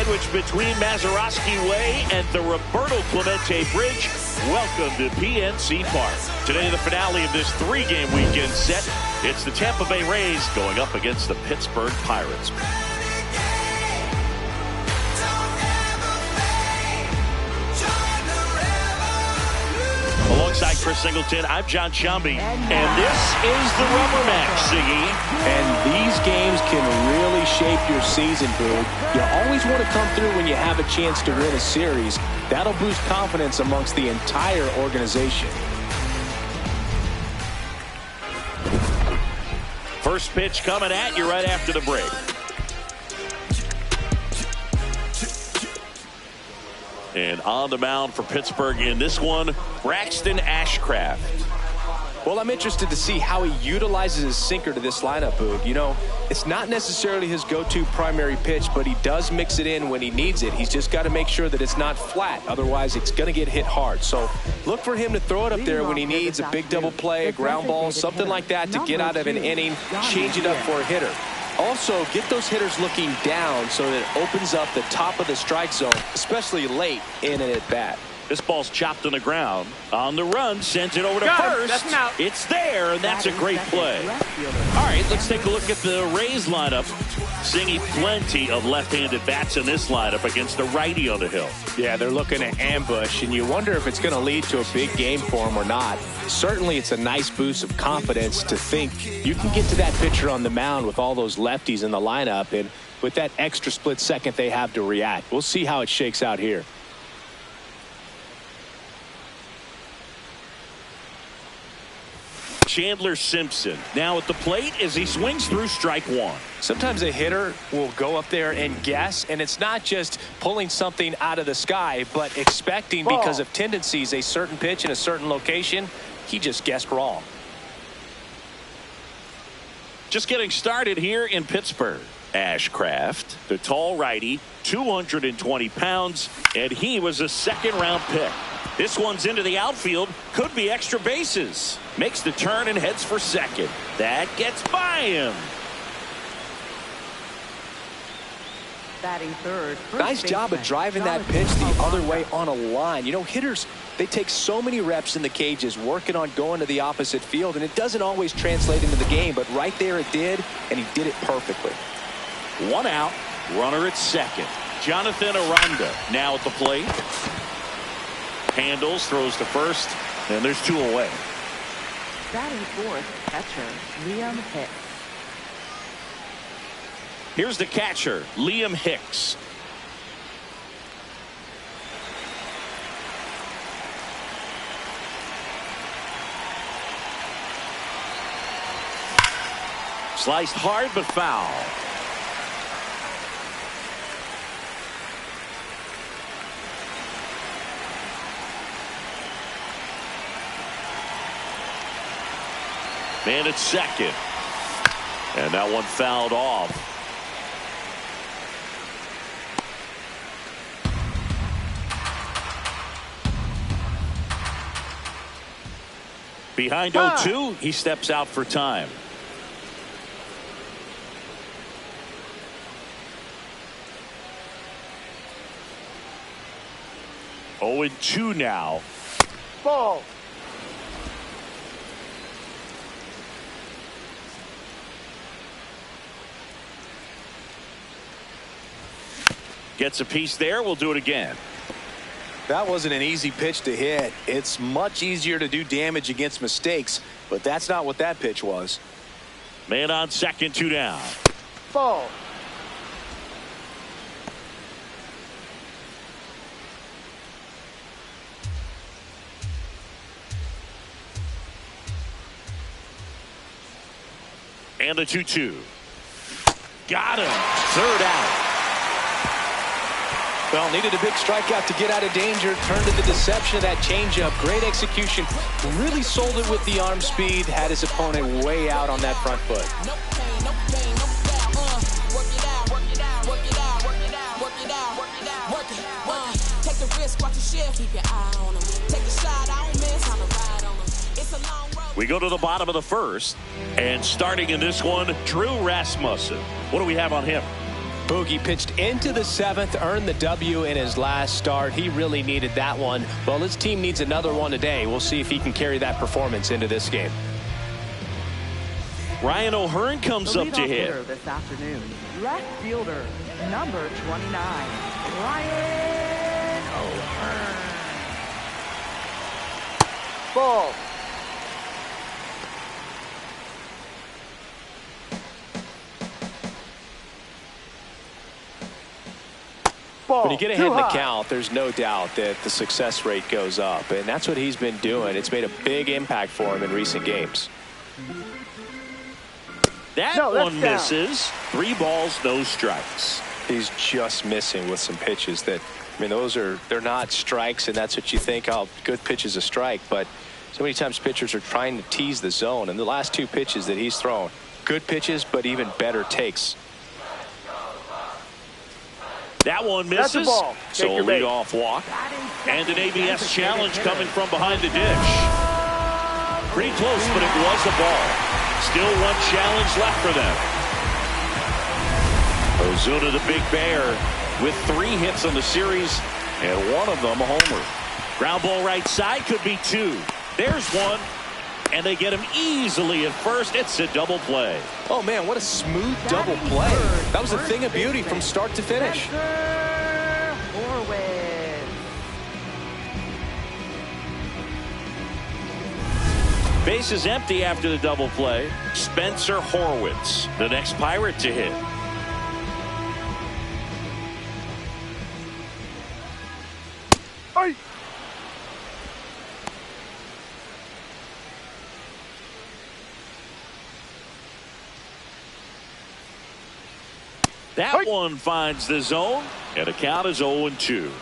sandwiched between Mazeroski Way and the Roberto Clemente Bridge. Welcome to PNC Park. Today, the finale of this three-game weekend set. It's the Tampa Bay Rays going up against the Pittsburgh Pirates. Alongside Chris Singleton, I'm John Shambi, and this is the Rubber Match, Siggy. And these games can really shape your season, Boog. You always want to come through when you have a chance to win a series. That'll boost confidence amongst the entire organization. First pitch coming at you right after the break. And on the mound for Pittsburgh in this one, Braxton Ashcraft. Well, I'm interested to see how he utilizes his sinker to this lineup, Boog. You know, it's not necessarily his go-to primary pitch, but he does mix it in when he needs it. He's just got to make sure that it's not flat. Otherwise, it's going to get hit hard. So look for him to throw it up there when he needs a big double play, a ground ball, something like that to get out of an inning, change it up for a hitter. Also, get those hitters looking down so that it opens up the top of the strike zone, especially late in an at-bat. This ball's chopped on the ground. On the run, sends it over to first. It's there, and that's a great play. All right, let's take a look at the Rays lineup. Singy, plenty of left-handed bats in this lineup against the righty on the hill. Yeah, they're looking to ambush, and you wonder if it's going to lead to a big game for them or not. Certainly, it's a nice boost of confidence to think you can get to that pitcher on the mound with all those lefties in the lineup, and with that extra split second they have to react. We'll see how it shakes out here. Chandler Simpson now at the plate as he swings through strike one. Sometimes a hitter will go up there and guess, and it's not just pulling something out of the sky, but expecting because of tendencies a certain pitch in a certain location. He just guessed wrong. Just getting started here in Pittsburgh. Ashcraft, the tall righty, 220 pounds, and he was a second-round pick. This one's into the outfield. Could be extra bases. Makes the turn and heads for second. That gets by him. Batting third. Nice job of driving that pitch the other way on a line. You know, hitters, they take so many reps in the cages working on going to the opposite field, and it doesn't always translate into the game, but right there it did, and he did it perfectly. One out, runner at second. Jonathan Aranda now at the plate. Handles, throws to first, and there's two away. Batting fourth, catcher Liam Hicks. Here's the catcher, Liam Hicks. Sliced hard but foul. Man at second. And that one fouled off. Behind 0-2, he steps out for time. Oh, 0-2 now. Ball. Gets a piece there. We'll do it again. That wasn't an easy pitch to hit. It's much easier to do damage against mistakes, but that's not what that pitch was. Man on second, two down. Ball. And the 2-2. Got him. Third out. Well, needed a big strikeout to get out of danger. Turned to the deception of that changeup. Great execution. Really sold it with the arm speed. Had his opponent way out on that front foot. Take the risk, watch your shift, keep your eye on him. Take the shot, I don't miss, on the ride on him. It's a long road. We go to the bottom of the first, and starting in this one, Drew Rasmussen. What do we have on him? Boogie pitched into the 7th, earned the W in his last start. He really needed that one. Well, his team needs another one today. We'll see if he can carry that performance into this game. Ryan O'Hearn comes up to hit. This afternoon, left fielder, number 29, Ryan O'Hearn. Ball. When you get ahead in the count, there's no doubt that the success rate goes up, and that's what he's been doing. It's made a big impact for him in recent games. That one misses. 3 balls, no strikes. He's just missing with some pitches that, I mean, they're not strikes, and that's what you think, oh, good pitch is a strike, but so many times pitchers are trying to tease the zone, and the last 2 pitches that he's thrown, good pitches, but even better takes. That one misses. So a leadoff walk. And an ABS challenge coming from behind the dish. Pretty close, but it was a ball. Still one challenge left for them. Ozuna, the big bear, with 3 hits on the series, and one of them a homer. Ground ball right side, could be 2. There's one. And they get him easily at first. It's a double play. Oh, man, what a smooth double play. That was a thing of beauty from start to finish. Base is empty after the double play. Spencer Horwitz, the next Pirate to hit. Hey. That one finds the zone, and the count is 0-2.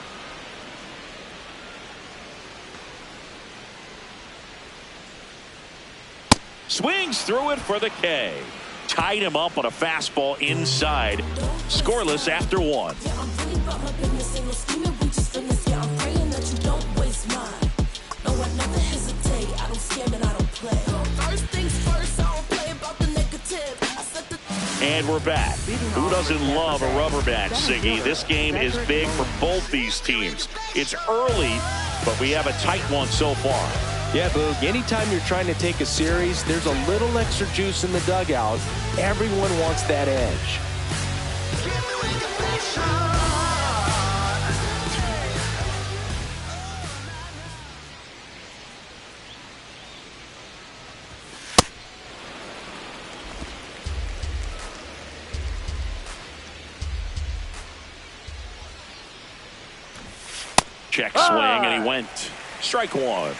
Swings through it for the K. Tied him up on a fastball inside. Scoreless after 1. And we're back. Who doesn't love a rubber match, Siggy? This game is big for both these teams. It's early, but we have a tight one so far. Yeah, Boog, anytime you're trying to take a series, there's a little extra juice in the dugout. Everyone wants that edge. Check swing, and he went. Strike 1.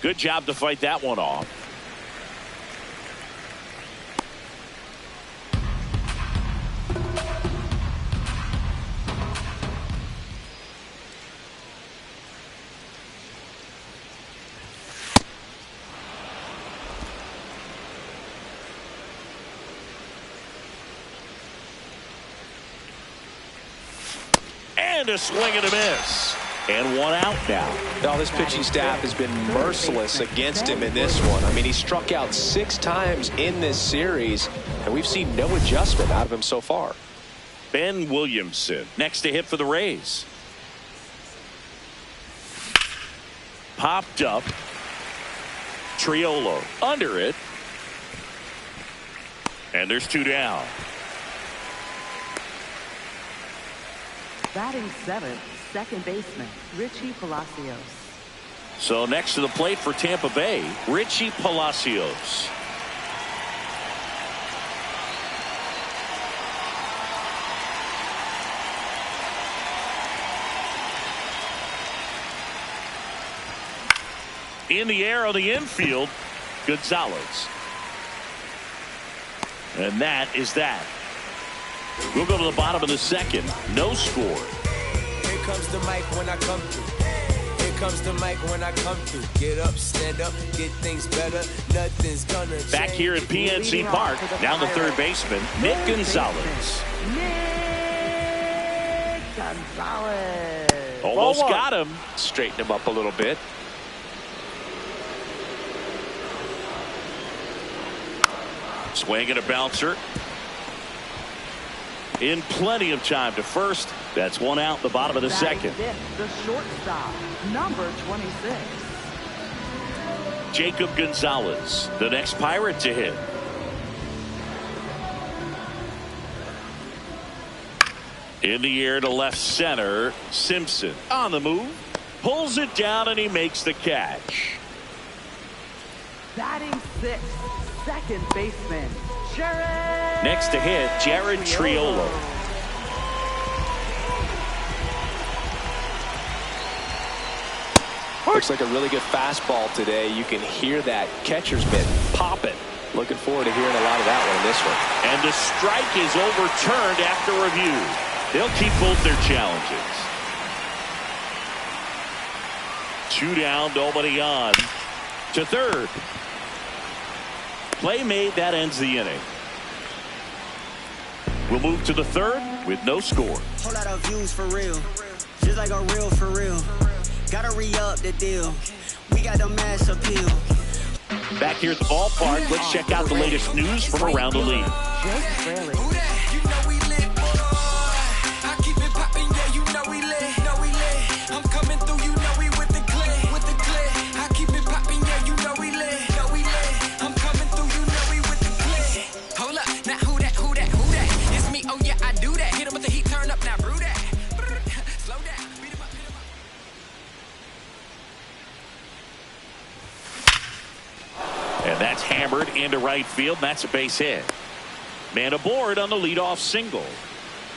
Good job to fight that one off. And a swing and a miss. And 1 out now. Now, this pitching staff has been merciless against him in this one. I mean, he struck out 6 times in this series, and we've seen no adjustment out of him so far. Ben Williamson next to hit for the Rays. Popped up. Triolo under it. And there's 2 down. Batting 7th, second baseman, Richie Palacios. So next to the plate for Tampa Bay, Richie Palacios. In the air on the infield, Gonzalez. And that is that. We'll go to the bottom of the 2nd. No score. Here comes the mic when I come through. Here comes to Mike when I come through. Get up, stand up, get things better. Nothing's gonna change. Back here at PNC Park, now the third baseman, Nick Gonzalez. Nick Gonzalez. Almost got him. Straighten him up a little bit. Swing and a bouncer. In plenty of time to first. That's one out in the bottom of the second. The shortstop, number 26. Jacob Gonzalez, the next Pirate to hit. In the air to left center. Simpson on the move. Pulls it down and he makes the catch. Batting sixth, second baseman, Jared. Next to hit, Jared Triolo. Looks like a really good fastball today. You can hear that catcher's mitt popping. Looking forward to hearing a lot of that one in this one. And the strike is overturned after review. They'll keep both their challenges. 2 down, nobody on. To third. Play made, that ends the inning. We'll move to the third with no score. Whole lot of views for real. Just like a real for real. Gotta re-up the deal. We got the mass appeal. Back here at the ballpark, let's check out the latest news from around the league. And that's hammered into right field. That's a base hit. Man aboard on the leadoff single.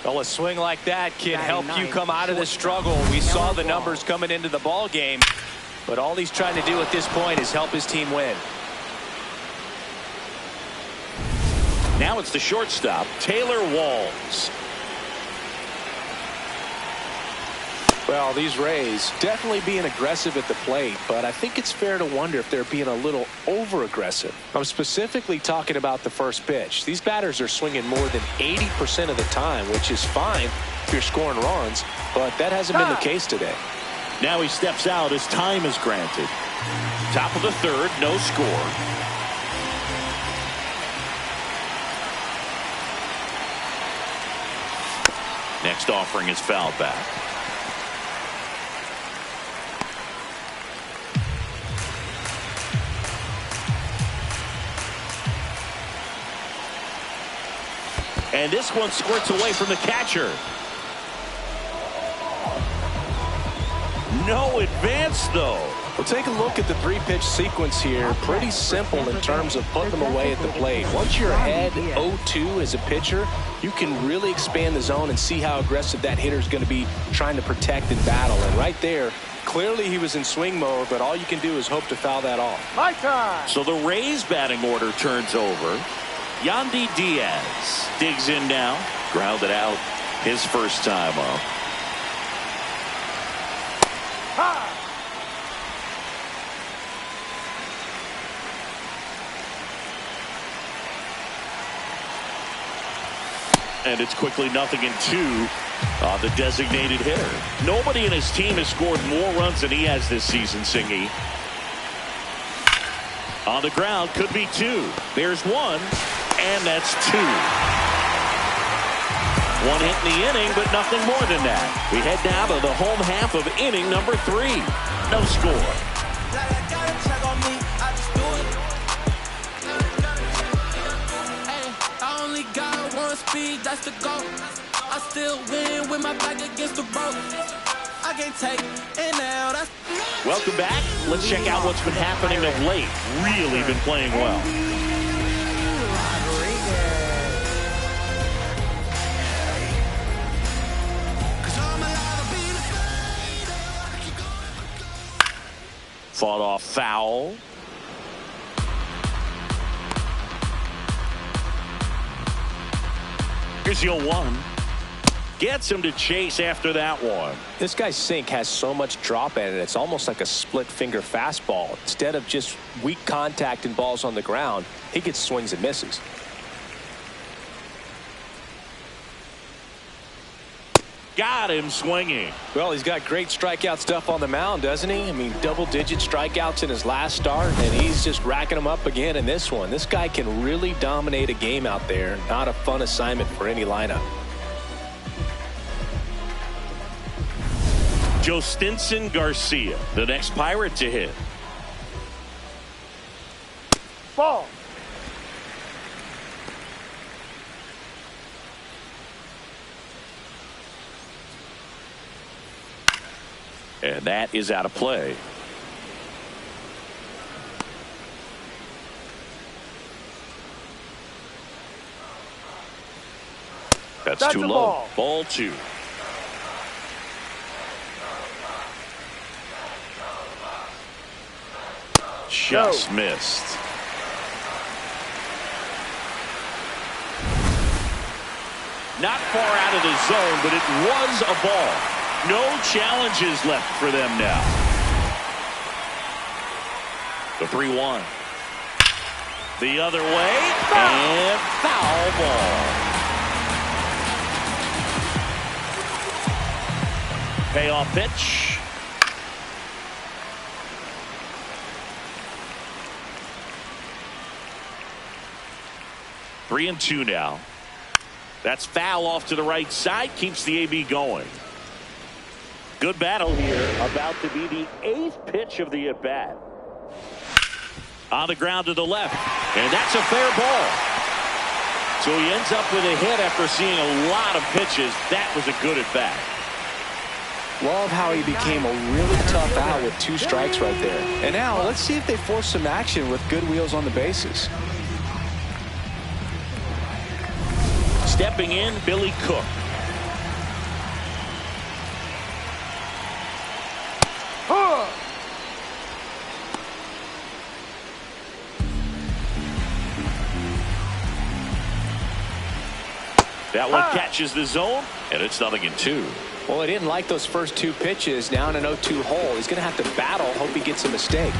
Well, a swing like that can help you come out of this struggle. We saw the numbers coming into the ball game, but all he's trying to do at this point is help his team win. Now it's the shortstop, Taylor Walls. Well, these Rays definitely being aggressive at the plate, but I think it's fair to wonder if they're being a little over-aggressive. I'm specifically talking about the first pitch. These batters are swinging more than 80% of the time, which is fine if you're scoring runs, but that hasn't been the case today. Now he steps out as time is granted. Top of the third, no score. Next offering is fouled back. And this one squirts away from the catcher. No advance, though. Well, take a look at the three-pitch sequence here. Pretty simple in terms of putting them away at the plate. Once you're ahead 0-2 as a pitcher, you can really expand the zone and see how aggressive that hitter is going to be trying to protect and battle. And right there, clearly he was in swing mode, but all you can do is hope to foul that off. My time. So the Rays batting order turns over. Yandy Diaz digs in now. Grounded out his first time up. And it's quickly 0-2 on the designated hitter. Nobody in his team has scored more runs than he has this season, Singy. On the ground, could be 2. There's 1, and that's 2. 1 hit in the inning, but nothing more than that. We head now to the home half of inning number 3. No score. I only got one speed, that's the goal. I still win with my back against the rope. I can't take it now. That's Welcome back. Let's check out what's been happening of late. Really been playing well. Fought off foul. Here's 0-1. gets him to chase after that one. This guy's sink has so much drop in it. It's almost like a split finger fastball. Instead of just weak contact and balls on the ground, he gets swings and misses. Got him swinging. Well, he's got great strikeout stuff on the mound, doesn't he? I mean, double-digit strikeouts in his last start, and he's just racking them up again in this one. This guy can really dominate a game out there. Not a fun assignment for any lineup. Jostinson Garcia, the next Pirate to hit. Ball. And that is out of play. That's too low. Ball 2. Just missed. Not far out of the zone, but it was a ball. No challenges left for them now. The 3-1. The other way. And foul ball. Payoff pitch. Three and 2 now. That's foul off to the right side. Keeps the AB going. Good battle here. About to be the 8th pitch of the at-bat. On the ground to the left. And that's a fair ball. So he ends up with a hit after seeing a lot of pitches. That was a good at-bat. Love how he became a really tough out with 2 strikes right there. And now let's see if they force some action with good wheels on the bases. Stepping in, Billy Cook. That one catches the zone, and it's 0-2. Well, he didn't like those first 2 pitches. Now in an 0-2 hole. He's going to have to battle. Hope he gets a mistake.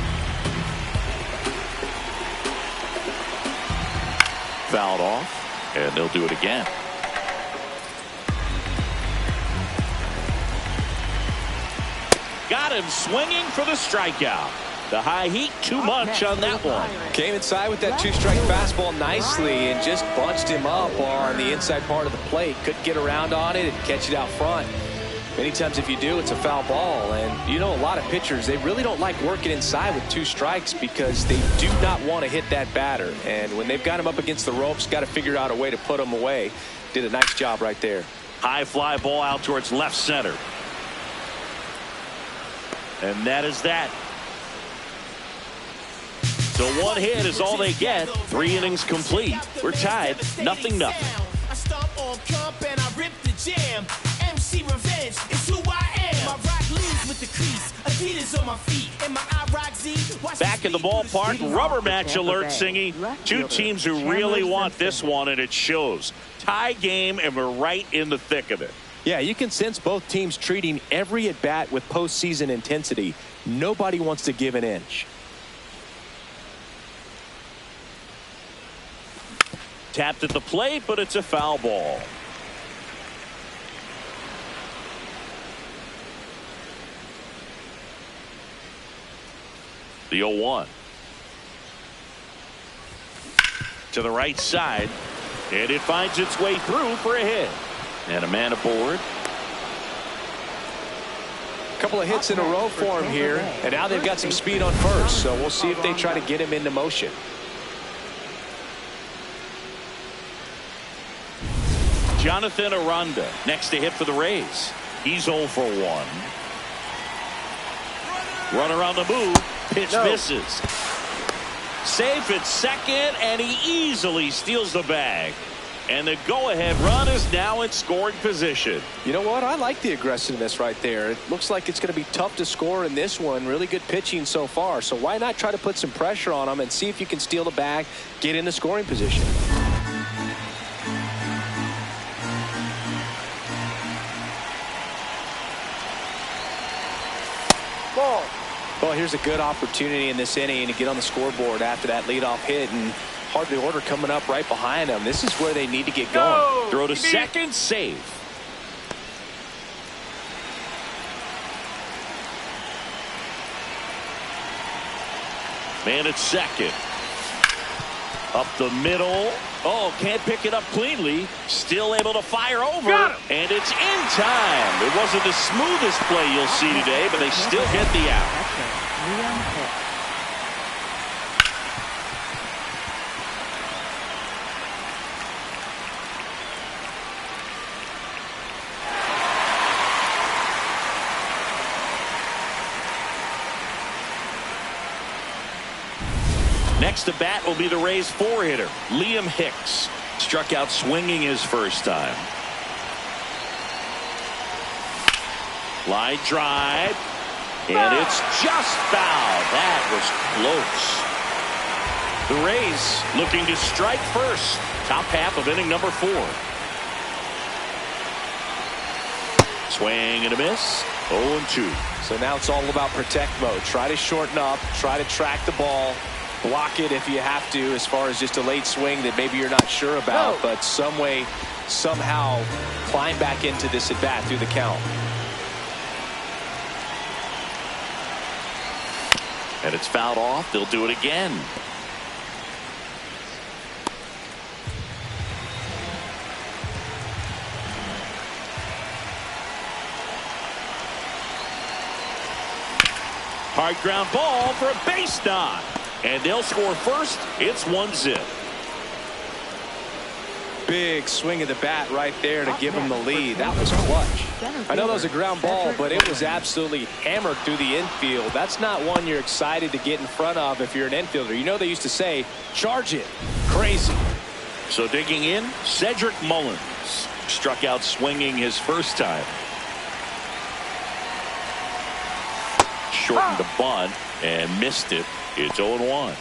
Fouled off, and they'll do it again. Got him swinging for the strikeout. The high heat, too much on that one. Came inside with that 2-strike fastball nicely and just bunched him up on the inside part of the plate. Couldn't get around on it and catch it out front. Many times if you do, it's a foul ball. And you know, a lot of pitchers, they really don't like working inside with 2 strikes because they do not want to hit that batter. And when they've got him up against the ropes, got to figure out a way to put him away. Did a nice job right there. High fly ball out towards left center. And that is that. So 1 hit is all they get. 3 innings complete. We're tied 0-0. I stomp on comp and I rip the jam. MC Revenge is who I am. My rock leaves with the crease. Adidas on my feet. And my rock Z. Back in the ballpark, rubber match alert, Singy. 2 teams who really want this one, and it shows. Tie game, and we're right in the thick of it. Yeah, you can sense both teams treating every at-bat with postseason intensity. Nobody wants to give an inch. Tapped at the plate, but it's a foul ball. The 0-1. To the right side, and it finds its way through for a hit. And a man aboard. A couple of hits in a row for him here, and now they've got some speed on first, so we'll see if they try to get him into motion. Jonathan Aranda next to hit for the Rays. He's 0 for 1. Runner on the move. Pitch misses. Safe at second, and he easily steals the bag. And the go-ahead run is now in scoring position. You know what? I like the aggressiveness right there. It looks like it's going to be tough to score in this one. Really good pitching so far. So why not try to put some pressure on them and see if you can steal the bag, get into scoring position. Ball. Well, here's a good opportunity in this inning to get on the scoreboard after that leadoff hit, and hardly order coming up right behind them. This is where they need to get going. Throw to second, save. Man at second. Up the middle. Oh, can't pick it up cleanly. Still able to fire over. And it's in time. It wasn't the smoothest play you'll see today, but they still get the out. Next to bat will be the Rays four-hitter, Liam Hicks. Struck out swinging his first time. Line drive. And it's just foul. That was close. The Rays looking to strike first. Top half of inning number 4. Swing and a miss. 0-2. So now it's all about protect mode. Try to shorten up. Try to track the ball. Block it if you have to, as far as just a late swing that maybe you're not sure about, but some way, somehow climb back into this at bat through the count. And it's fouled off. They'll do it again. Hard ground ball for a base knock. And they'll score first. It's 1-0. Big swing of the bat right there to give him the lead. That was clutch. I know that was a ground ball, but it was absolutely hammered through the infield. That's not one you're excited to get in front of if you're an infielder. You know they used to say, charge it. Crazy. So digging in, Cedric Mullins. Struck out swinging his first time. Shortened the bunt and missed it. It's 0-1.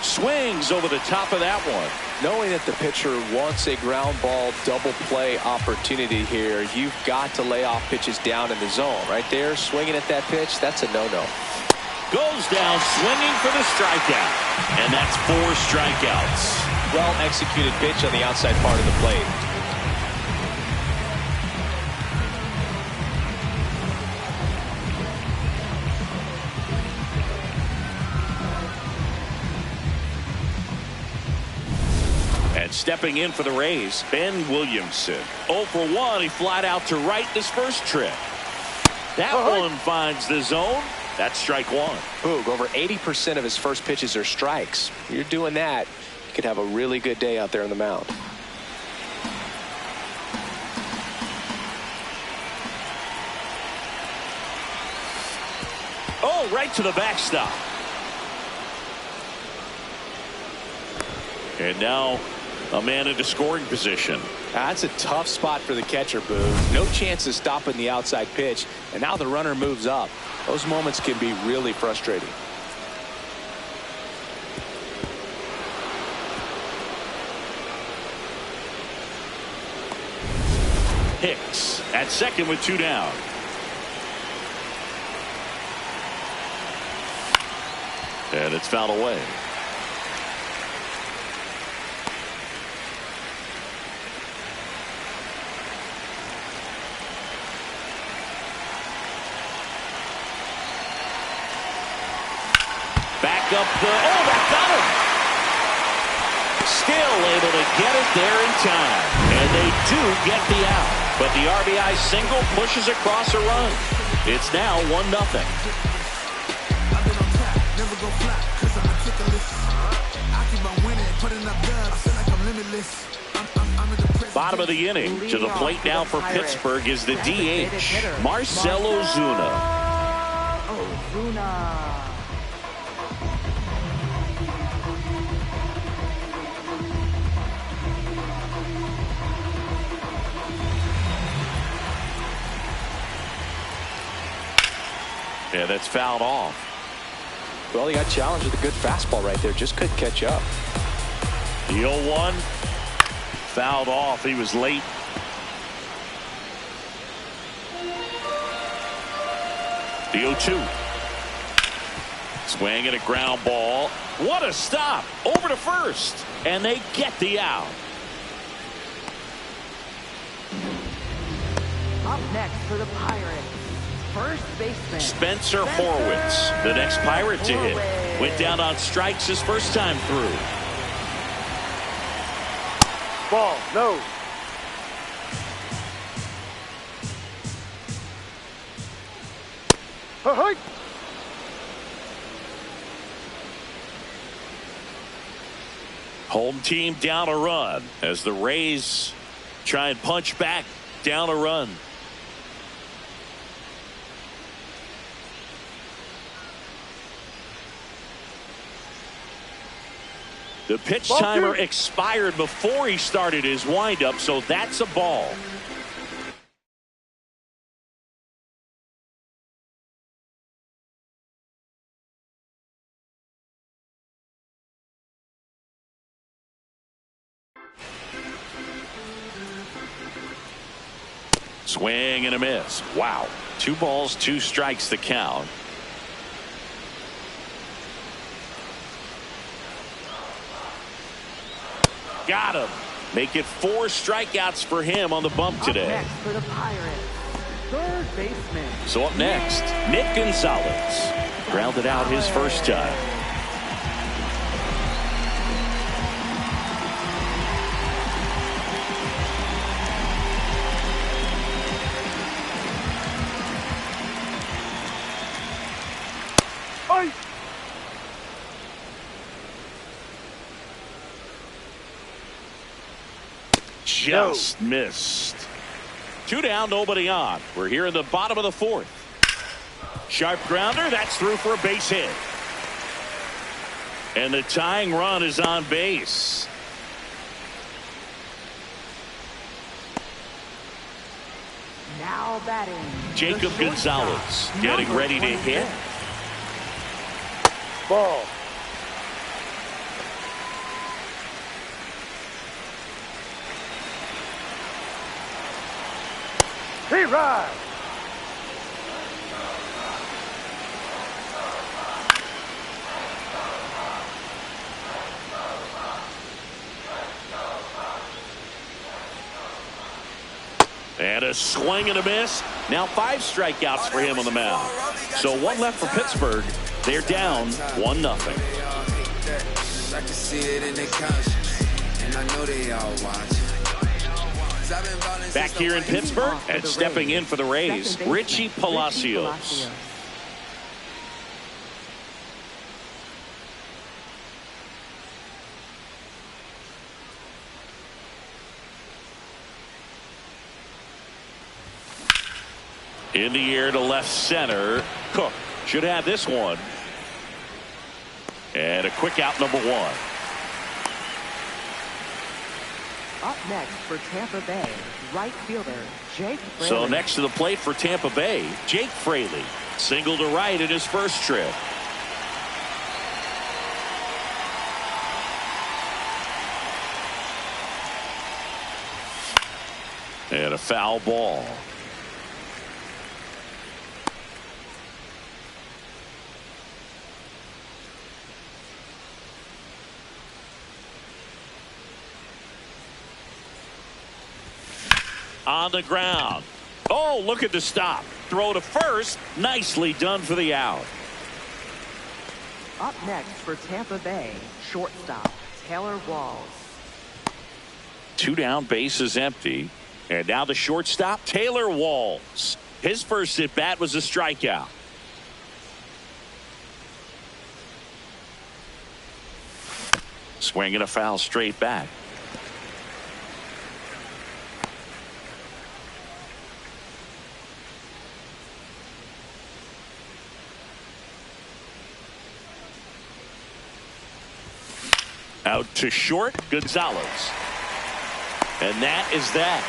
Swings over the top of that one. Knowing that the pitcher wants a ground ball double play opportunity here, you've got to lay off pitches down in the zone. Right there, swinging at that pitch, that's a no-no. Goes down swinging for the strikeout. And that's 4 strikeouts. Well-executed pitch on the outside part of the plate. And stepping in for the Rays, Ben Williamson. 0 for 1. He flied out to right this first trip. That one finds the zone. That's strike 1. Boog, over 80% of his first pitches are strikes. You're doing that, you could have a really good day out there on the mound. Oh, right to the backstop. And now a man into scoring position. That's a tough spot for the catcher, Boog. No chance of stopping the outside pitch, and now the runner moves up. Those moments can be really frustrating. Hicks at second with 2 down. And it's fouled away. Back up the, oh, that got him. Still able to get it there in time. And they do get the out. But the RBI single pushes across a run. It's now 1-0. Bottom of the inning. To the plate now for Pittsburgh is the DH, Marcell Ozuna. Yeah, that's fouled off. Well, he got challenged with a good fastball right there. Just couldn't catch up. The 0-1. Fouled off. He was late. The 0-2. Swing and a ground ball. What a stop. Over to first. And they get the out. Up next for the Pirates, first baseman Spencer Horwitz, the next Pirate to hit. Went down on strikes his first time through. Ball, no. Hey! Home team down a run as the Rays try and punch back down a run. The pitch timer expired before he started his windup, so that's a ball. Swing and a miss. Wow. 2 balls, 2 strikes to count. Got him. Make it 4 strikeouts for him on the bump today. Up next for the Pirates, third baseman. So up next, Nick Gonzalez. Grounded out his first time. Hey! Just missed. 2 down, nobody on. We're here in the bottom of the 4th. Sharp grounder, that's through for a base hit. And the tying run is on base. Now batting, Jacob the Gonzalez shortstop, getting number ready to 26. hit. Ball. He rides. And a swing and a miss. Now 5 strikeouts for him on the mound. So 1 left for Pittsburgh. They're down 1-0. I can see it in their conscience, and I know they all watch. Back here in Pittsburgh and stepping in for the Rays, Richie Palacios. In the air to left center. Cook should have this one. And a quick out, number 1. Up next for Tampa Bay, right fielder Jake Fraley. So next to the plate for Tampa Bay, Jake Fraley. Single to right in his first trip. And a foul ball. On the ground. Oh, look at the stop. Throw to first. Nicely done for the out. Up next for Tampa Bay, shortstop Taylor Walls. 2 down, base is empty. And now the shortstop, Taylor Walls. His first at bat was a strikeout. Swinging a foul straight back. Out to short, Gonzalez. And that is that.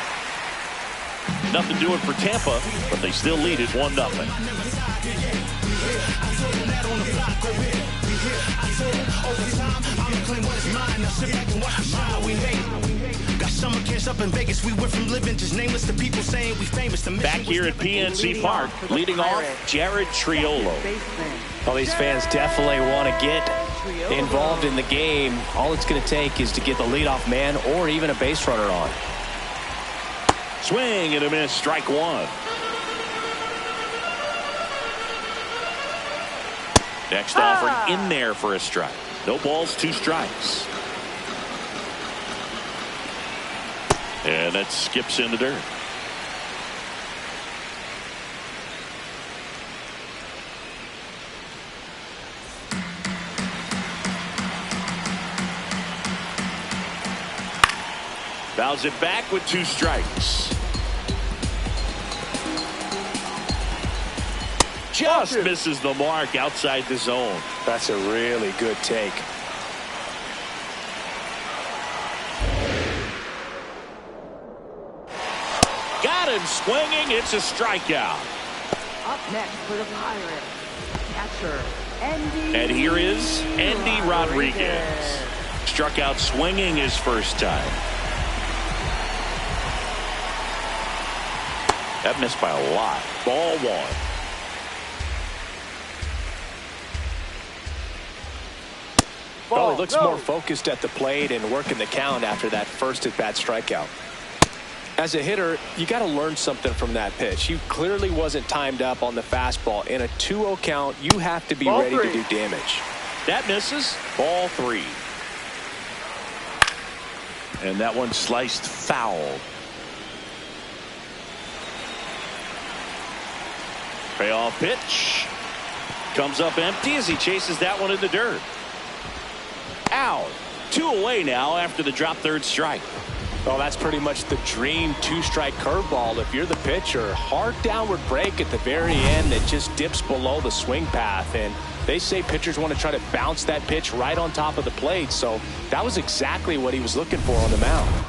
Nothing doing for Tampa, but they still lead it 1-0. up in Vegas, we went from living just nameless to people saying we famous. Back here at PNC Park, leading off, Jared Triolo. Well, these fans definitely want to get involved in the game. All it's going to take is to get the leadoff man or even a base runner on. Swing and a miss, strike one. Next offering in there for a strike. No balls, 2 strikes. And that skips in the dirt. Fouls it back with 2 strikes. Just misses the mark outside the zone. That's a really good take. Got him swinging. It's a strikeout. Up next for the Pirates, catcher Andy. And here is Andy Rodriguez. Struck out swinging his first time. That missed by a lot. Ball 1. Well, he looks more focused at the plate and working the count after that first at-bat strikeout. As a hitter, you got to learn something from that pitch. He clearly wasn't timed up on the fastball. In a 2-0 count, you have to be ready to do damage. That misses. Ball 3. And that one sliced foul. Payoff pitch. Comes up empty as he chases that one in the dirt. Out. 2 away now after the drop third strike. Well, that's pretty much the dream 2-strike curveball. If you're the pitcher, hard downward break at the very end that just dips below the swing path. And they say pitchers want to try to bounce that pitch right on top of the plate. So that was exactly what he was looking for on the mound.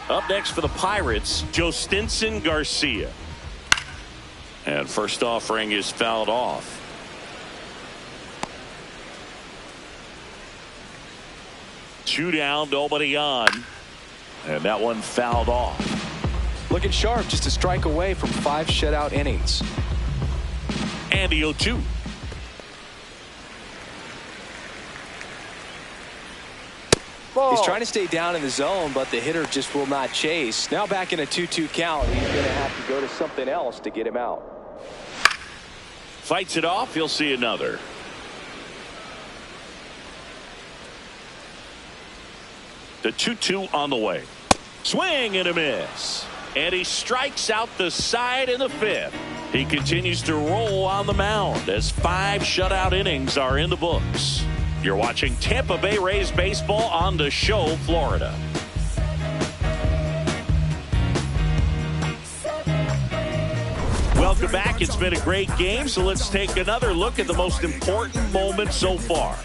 Up next for the Pirates, Jostinson Garcia. And first offering is fouled off. Two down, nobody on. And that one fouled off. Looking sharp, just a strike away from 5 shutout innings. And the 0-2. He's trying to stay down in the zone, but the hitter just will not chase. Now back in a 2-2 count, he's going to have to go to something else to get him out. Fights it off, he'll see another. The 2-2 on the way. Swing and a miss. And he strikes out the side in the 5th. He continues to roll on the mound as 5 shutout innings are in the books. You're watching Tampa Bay Rays baseball on the Show, Florida. Welcome back. It's been a great game, so let's take another look at the most important moment so far.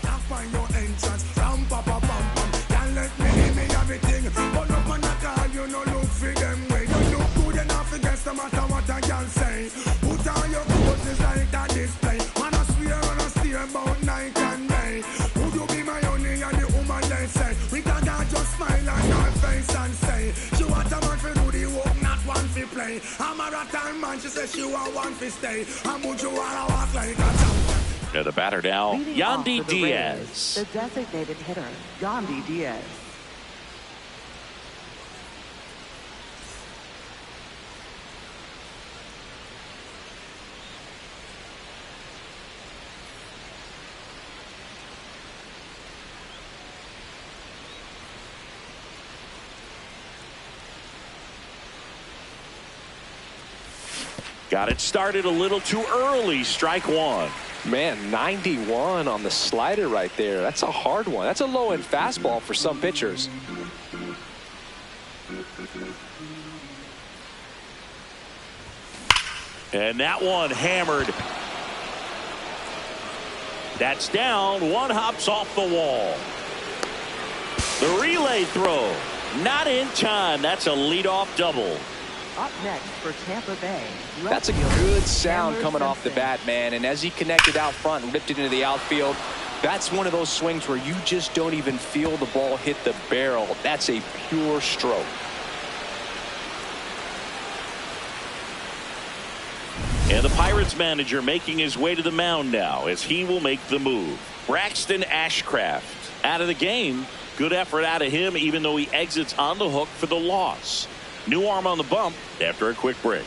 The batter now, Yandy Diaz. The designated hitter, Yandy Diaz. Got it started a little too early. Strike 1. Man, 91 on the slider right there. That's a hard one. That's a low-end fastball for some pitchers. And that one hammered. That's down. One hops off the wall. The relay throw. Not in time. That's a leadoff double. Up next for Tampa Bay. That's a good sound coming off the bat, man. And as he connected out front and ripped it into the outfield, that's one of those swings where you just don't even feel the ball hit the barrel. That's a pure stroke. Pirates manager making his way to the mound now as he will make the move. Braxton Ashcraft out of the game. Good effort out of him, even though he exits on the hook for the loss. New arm on the bump after a quick break.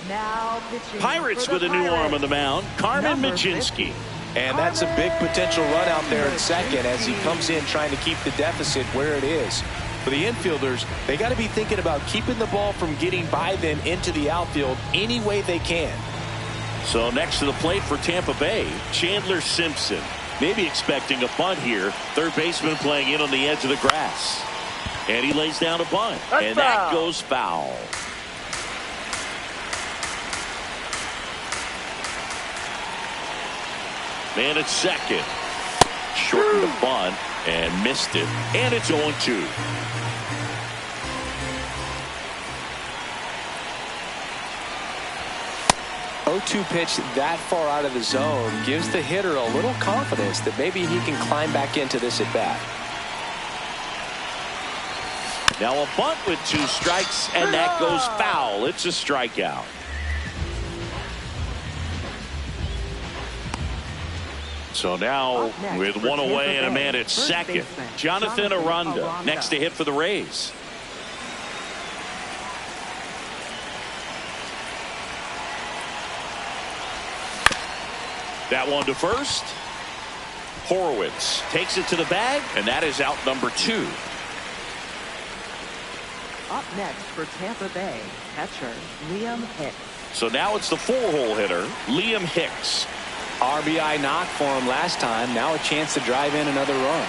Now pitching Pirates for the with a new Pirates. arm on the mound, Carmen Number Mlodzinski. And that's a big potential run out there in second as he comes in trying to keep the deficit where it is. For the infielders, they got to be thinking about keeping the ball from getting by them into the outfield any way they can. So next to the plate for Tampa Bay, Chandler Simpson. Maybe expecting a bunt here. Third baseman playing in on the edge of the grass. And he lays down a bunt. That's and that foul. goes foul. Man at second. Shortened the bunt and missed it. And it's 0-2. Pitch that far out of the zone gives the hitter a little confidence that maybe he can climb back into this at bat. Now a bunt with 2 strikes, and that goes foul. It's a strikeout. So now with 1 away and a man at second, Jonathan Aranda next to hit for the Rays. That one to first. Horowitz takes it to the bag, and that is out number 2. Up next for Tampa Bay, catcher Liam Hicks. So now it's the 4-hole hitter, Liam Hicks. RBI knock for him last time. Now a chance to drive in another run.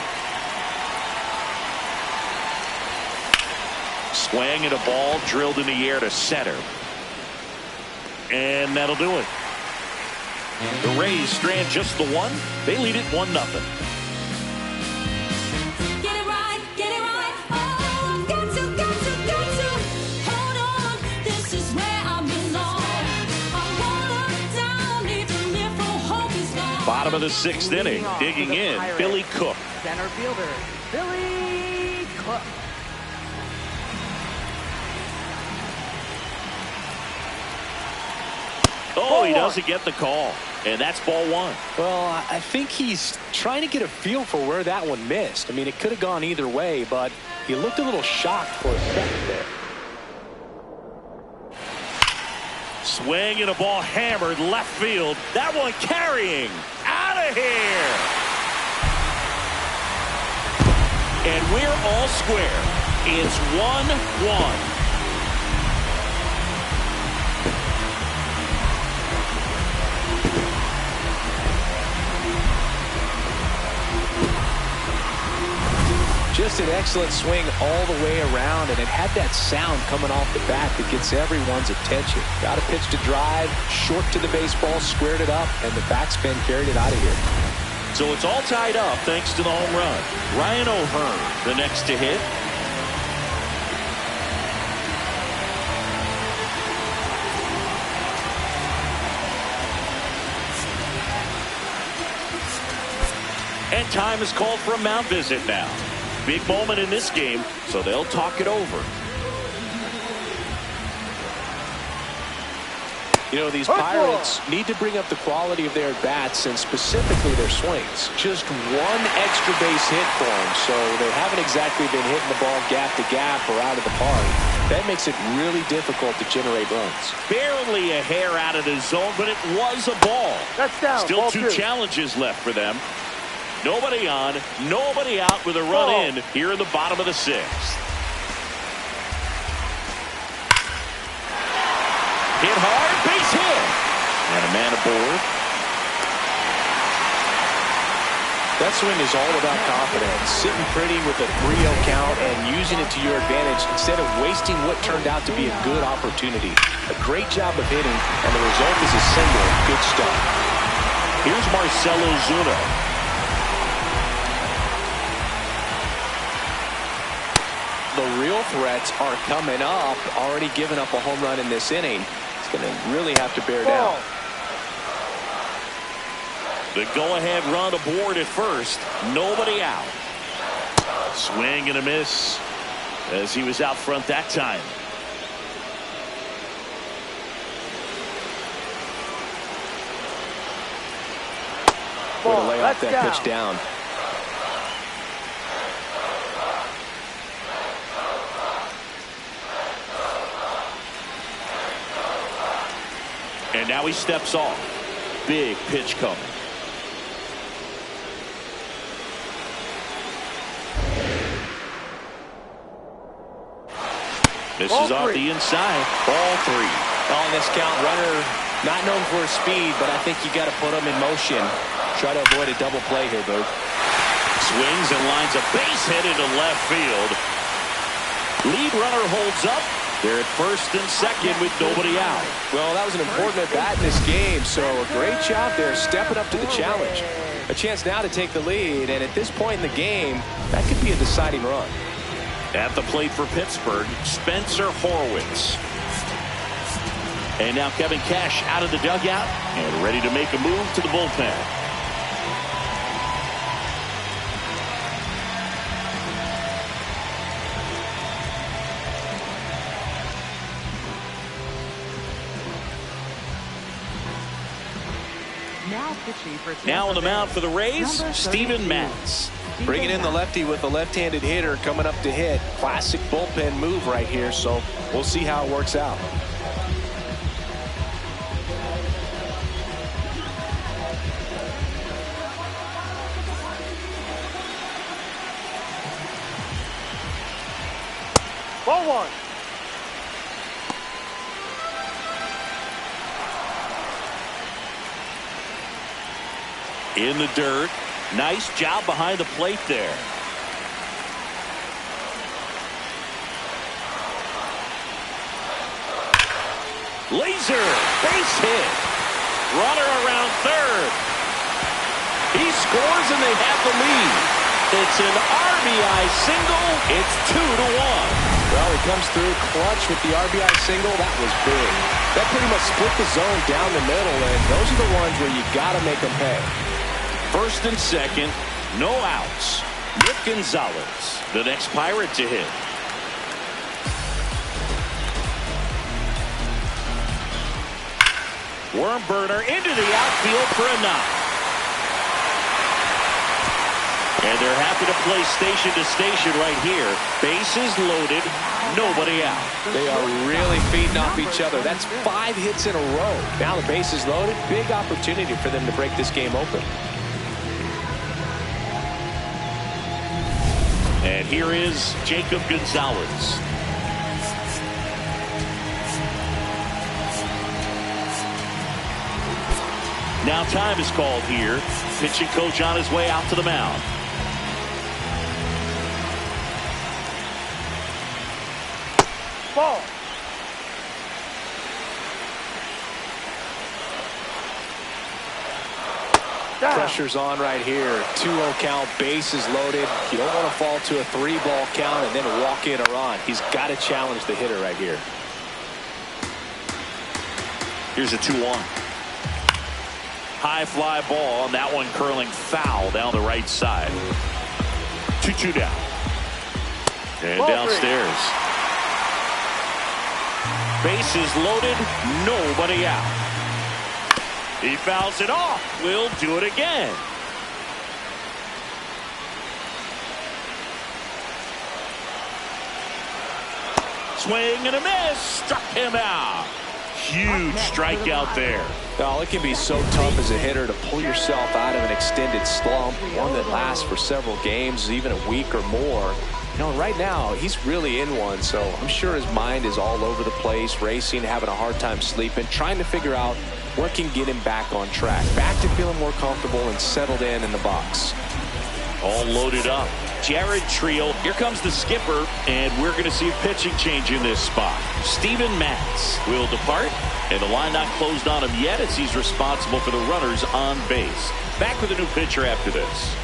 Swing and a ball drilled in the air to center. And that'll do it. The Rays strand just the 1. They lead it 1-0. Get it right, oh, got to, hold on, this is where I belong. I wanna down, even if all hope is gone. Bottom of the 6th inning, digging in, Billy Cook. Center fielder, Billy Cook. Oh, he doesn't get the call. And that's ball 1. Well, I think he's trying to get a feel for where that one missed. I mean, it could have gone either way, but he looked a little shocked for a second there. Swing and a ball hammered left field. That one carrying out of here. And we're all square. It's 1-1. Just an excellent swing all the way around, and it had that sound coming off the bat that gets everyone's attention. Got a pitch to drive, short to the baseball, squared it up, and the backspin carried it out of here. So it's all tied up thanks to the home run. Ryan O'Hearn, the next to hit. And time is called for a mound visit now. Big moment in this game, so they'll talk it over. You know, these Pirates need to bring up the quality of their at-bats and specifically their swings. Just one extra base hit for them, so they haven't exactly been hitting the ball gap to gap or out of the park. That makes it really difficult to generate runs. Barely a hair out of the zone, but it was a ball. That's down. Still ball 2 challenges left for them. Nobody on, nobody out with a run in here in the bottom of the 6th. Hit hard, base hit. And a man aboard. That swing is all about confidence. Sitting pretty with a 3-0 count and using it to your advantage instead of wasting what turned out to be a good opportunity. A great job of hitting, and the result is a single. Good stuff. Here's Marcelo Zuna. The real threats are coming up. Already given up a home run in this inning. It's going to really have to bear down. The go-ahead run aboard at first. Nobody out. Swing and a miss as he was out front that time. best way to lay off that pitch down. And now he steps off. Big pitch coming. Misses off the inside. Ball 3. On this count, runner not known for his speed, but I think you got to put him in motion. Try to avoid a double play here, Boog. Swings and lines a base hit into left field. Lead runner holds up. They're at first and second with nobody out. Well, that was an important at-bat in this game, so a great job there stepping up to the challenge. A chance now to take the lead, and at this point in the game, that could be a deciding run. At the plate for Pittsburgh, Spencer Horwitz. And now Kevin Cash out of the dugout and ready to make a move to the bullpen. Now on the mound for the Rays, Steven Matz. Bringing in the lefty with a left-handed hitter coming up to hit. Classic bullpen move right here, so we'll see how it works out. Ball 1. In the dirt. Nice job behind the plate there. Laser. Base hit. Runner around third. He scores and they have the lead. It's an RBI single. It's 2-1. Well, he comes through clutch with the RBI single. That was big. That pretty much split the zone down the middle, and those are the ones where you got to make them pay. First and second, no outs. Nick Gonzalez, the next Pirate to hit. Worm burner into the outfield for a knock. And they're happy to play station to station right here. Bases loaded, nobody out. They are really feeding off each other. That's 5 hits in a row. Now the base is loaded. Big opportunity for them to break this game open. And here is Jacob Gonzalez. Now time is called here. Pitching coach on his way out to the mound. Ball. Pressure's on right here. 2-0 count, bases loaded. You don't want to fall to a 3-ball count and then walk in a run. He's got to challenge the hitter right here. Here's a 2-1. High fly ball, and that one curling foul down the right side. 2-2 down. And ball downstairs. 3. Bases loaded, nobody out. He fouls it off. We'll do it again. Swing and a miss. Struck him out. Huge strikeout there. Well, it can be so tough as a hitter to pull yourself out of an extended slump, one that lasts for several games, even a week or more. You know, right now, he's really in one, so I'm sure his mind is all over the place, racing, having a hard time sleeping, trying to figure out what can get him back on track, back to feeling more comfortable and settled in the box. All loaded up. Jared Triel. Here comes the skipper, and we're going to see a pitching change in this spot. Steven Matz will depart, and the line not closed on him yet as he's responsible for the runners on base. Back with a new pitcher after this.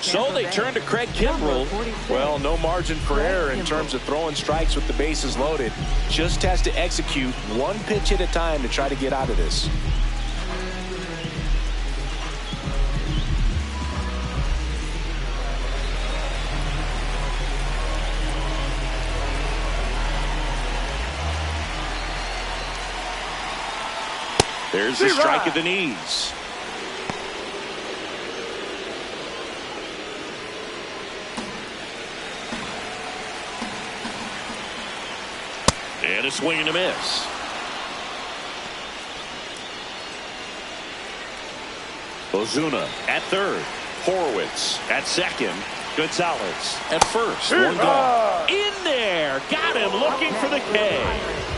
So they turn to Craig Kimbrell. Well, no margin for error in terms of throwing strikes with the bases loaded. Just has to execute one pitch at a time to try to get out of this. There's a strike at the knees. And a swing and a miss. Ozuna at third. Horwitz at second. Gonzalez at first. One gone. In there. Got him looking for the K.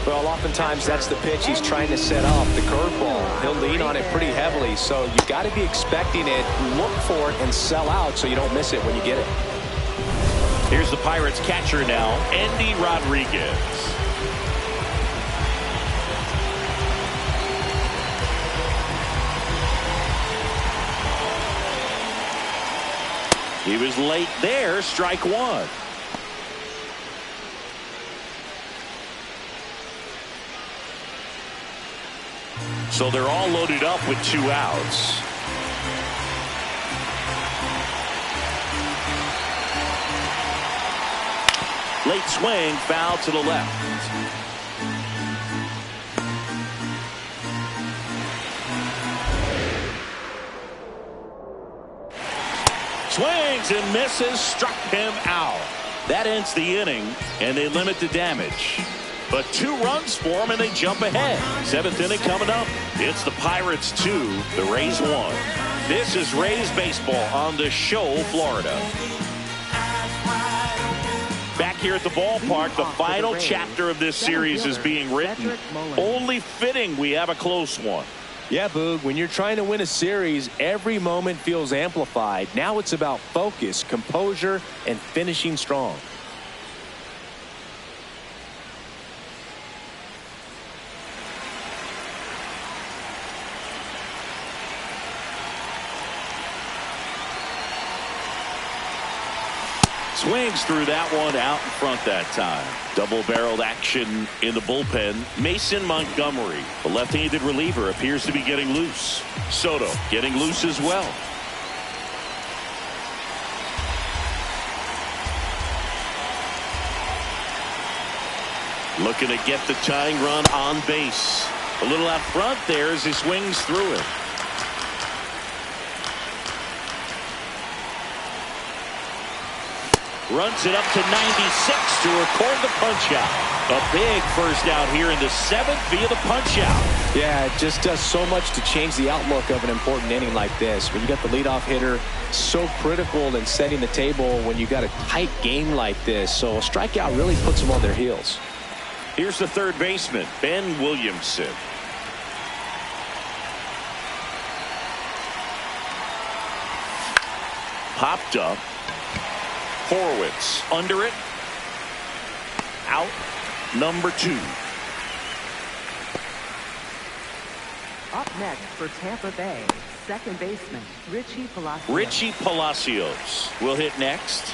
Well, oftentimes that's the pitch he's trying to set up, the curveball. He'll lean on it pretty heavily, so you got to be expecting it, look for it, and sell out so you don't miss it when you get it. Here's the Pirates catcher now, Andy Rodriguez. He was late there, strike one. So they're all loaded up with 2 outs. Late swing, foul to the left. Swings and misses, struck him out. That ends the inning, and they limit the damage. But 2 runs for them, and they jump ahead. 7th inning coming up. It's the Pirates 2, the Rays 1. This is Rays baseball on the Show, Florida. Back here at the ballpark, the final chapter of this series is being written. Only fitting we have a close one. Yeah, Boog, when you're trying to win a series, every moment feels amplified. Now it's about focus, composure, and finishing strong. Swings through that one out in front that time. Double-barreled action in the bullpen. Mason Montgomery, the left-handed reliever, appears to be getting loose. Soto getting loose as well. Looking to get the tying run on base. A little out front there as he swings through it. Runs it up to 96 to record the punch out. A big first out here in the 7th via the punch out. Yeah, it just does so much to change the outlook of an important inning like this. When you got the leadoff hitter, so critical in setting the table when you got a tight game like this. So a strikeout really puts them on their heels. Here's the third baseman, Ben Williamson. Popped up. Horwitz under it. Out. Number 2. Up next for Tampa Bay, second baseman Richie Palacios. Richie Palacios will hit next.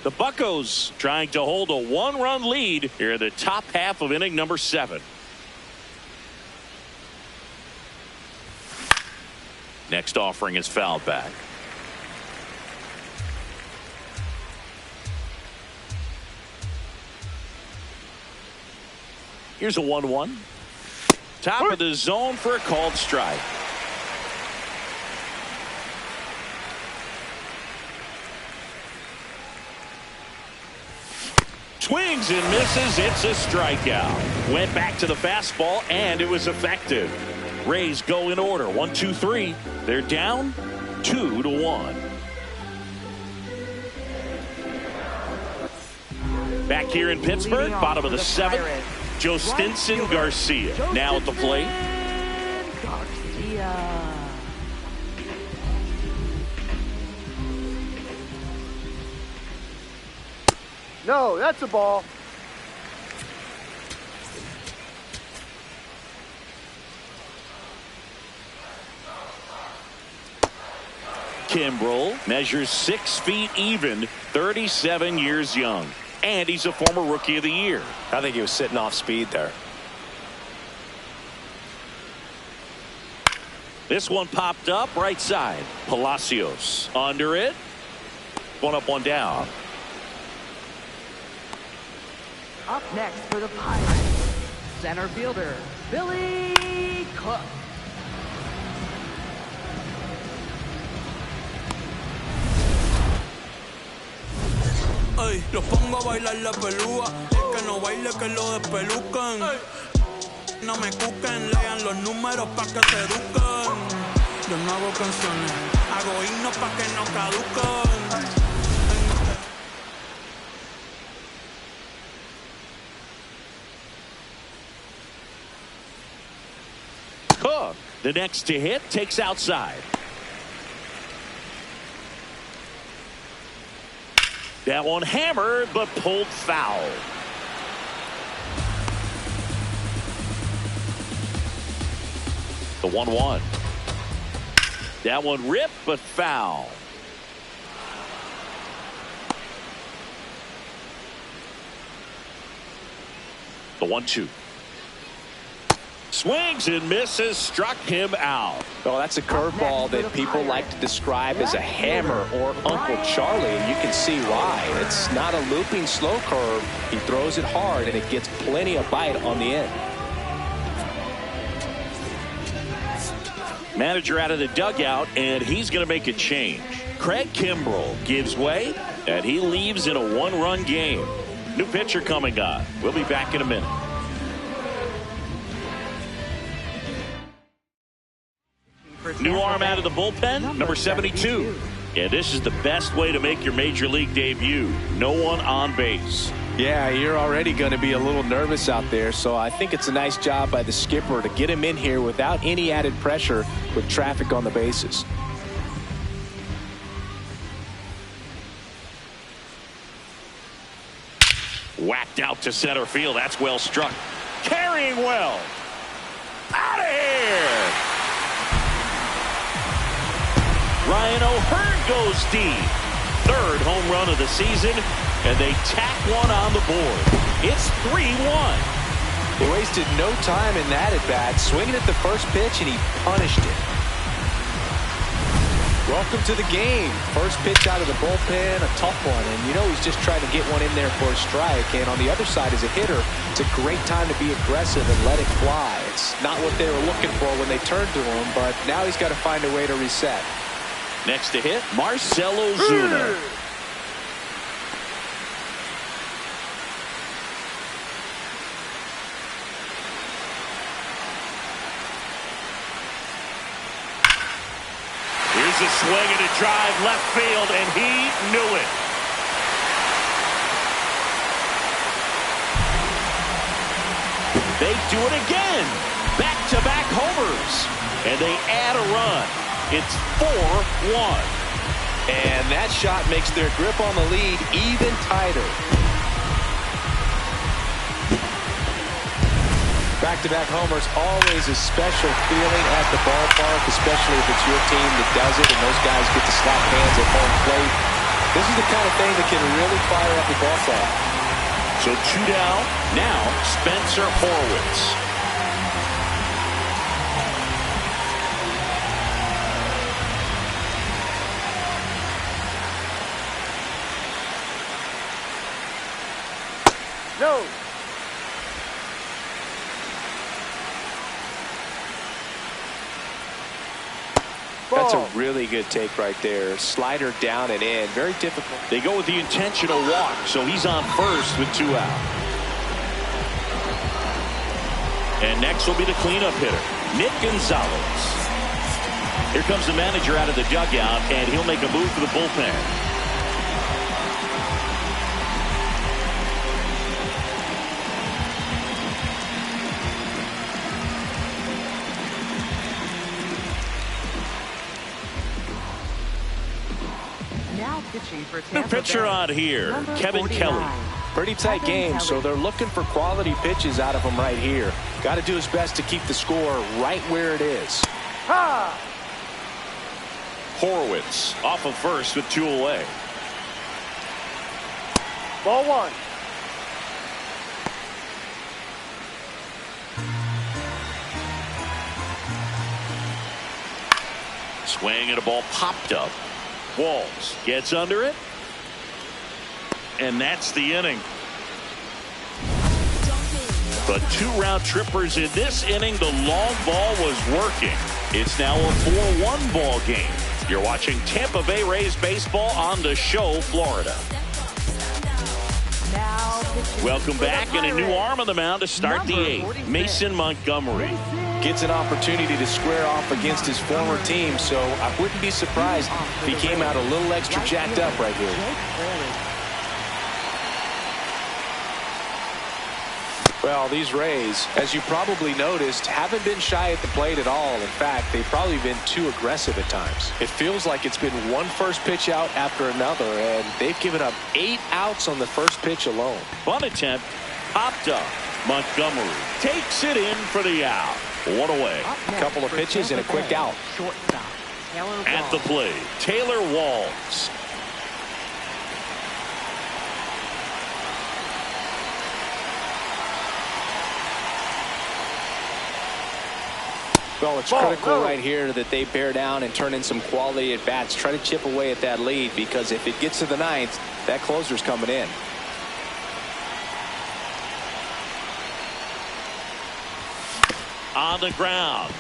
The Buccos trying to hold a 1-run lead here in the top half of inning number 7. Next offering is fouled back. Here's a 1-1. Top of the zone for a called strike. Swings and misses. It's a strikeout. Went back to the fastball, and it was effective. Rays go in order. 1, 2, 3. They're down 2-1. Back here in Pittsburgh, bottom of the 7th. Joe Stinson Garcia now at the plate. Garcia. No, that's a ball. Kimbrel measures 6 feet even, 37 years young. And he's a former Rookie of the Year. I think he was sitting off speed there. This one popped up right side. Palacios under it. One up, one down. Up next for the Pirates, center fielder, Billy Cook. Ey, los pongo a bailar la pelúa. El que no baile que lo despelucan. No me cuquen, lean los números pa' que se eduquen. Yo no hago canciones, hago himnos pa' que no caduquen. Cook, the next to hit, takes outside. That one hammered, but pulled foul. The 1-1. That one ripped, but foul. The 1-2. Swings and misses, struck him out. Oh, that's a curveball that people like to describe as a hammer or Uncle Charlie, and you can see why. It's not a looping slow curve. He throws it hard, and it gets plenty of bite on the end. Manager out of the dugout, and he's going to make a change. Craig Kimbrell gives way, and he leaves in a one-run game. New pitcher coming on. We'll be back in a minute. New arm out of the bullpen, number 72. And this is the best way to make your major league debut. No one on base. Yeah, you're already going to be a little nervous out there, so I think it's a nice job by the skipper to get him in here without any added pressure with traffic on the bases. Whacked out to center field. That's well struck. Carrying well. Out of here. Ryan O'Hearn goes deep. Third home run of the season, and they tack one on the board. It's 3-1. He wasted no time in that at-bat, swinging at the first pitch, and he punished it. Welcome to the game. First pitch out of the bullpen, a tough one, and you know he's just trying to get one in there for a strike. And on the other side, as a hitter, it's a great time to be aggressive and let it fly. It's not what they were looking for when they turned to him, but now he's got to find a way to reset. Next to hit, Marcell Ozuna. Here's a swing and a drive left field, and he knew it. They do it again. Back-to-back homers, and they add a run. It's 4-1. And that shot makes their grip on the lead even tighter. Back-to-back homers, always a special feeling at the ballpark, especially if it's your team that does it and those guys get to slap hands at home plate. This is the kind of thing that can really fire up the ball club. So 2 down. Now Spencer Horwitz. No. That's a really good take right there. Slider down and in. Very difficult. They go with the intentional walk, so he's on first with 2 out. And next will be the cleanup hitter, Nick Gonzalez. Here comes the manager out of the dugout, and he'll make a move for the bullpen. Pitching for The Tampa pitcher Bay, on here, number Kevin 49. Kelly. Pretty tight Kevin game, Kelly. so they're looking for quality pitches out of him right here. Got to do his best to keep the score right where it is. Ha! Horwitz off of first with 2 away. Ball 1. Swing and a ball popped up. Walls gets under it. And that's the inning. But 2 round trippers in this inning. The long ball was working. It's now a 4-1 ball game. You're watching Tampa Bay Rays baseball on the Show, Florida. Welcome back, and a new arm on the mound to start the 8th. Mason Montgomery gets an opportunity to square off against his former team, so I wouldn't be surprised if he came out a little extra jacked up right here. Well, these Rays, as you probably noticed, haven't been shy at the plate at all. In fact, they've probably been too aggressive at times. It feels like it's been one first pitch out after another, and they've given up 8 outs on the first pitch alone. Bunt attempt popped up. Montgomery takes it in for the out. 1 away. A couple of pitches and a quick out. At the plate, Taylor Walls. Well, it's critical right here that they bear down and turn in some quality at bats. Try to chip away at that lead, because if it gets to the 9th, that closer's coming in. On the ground.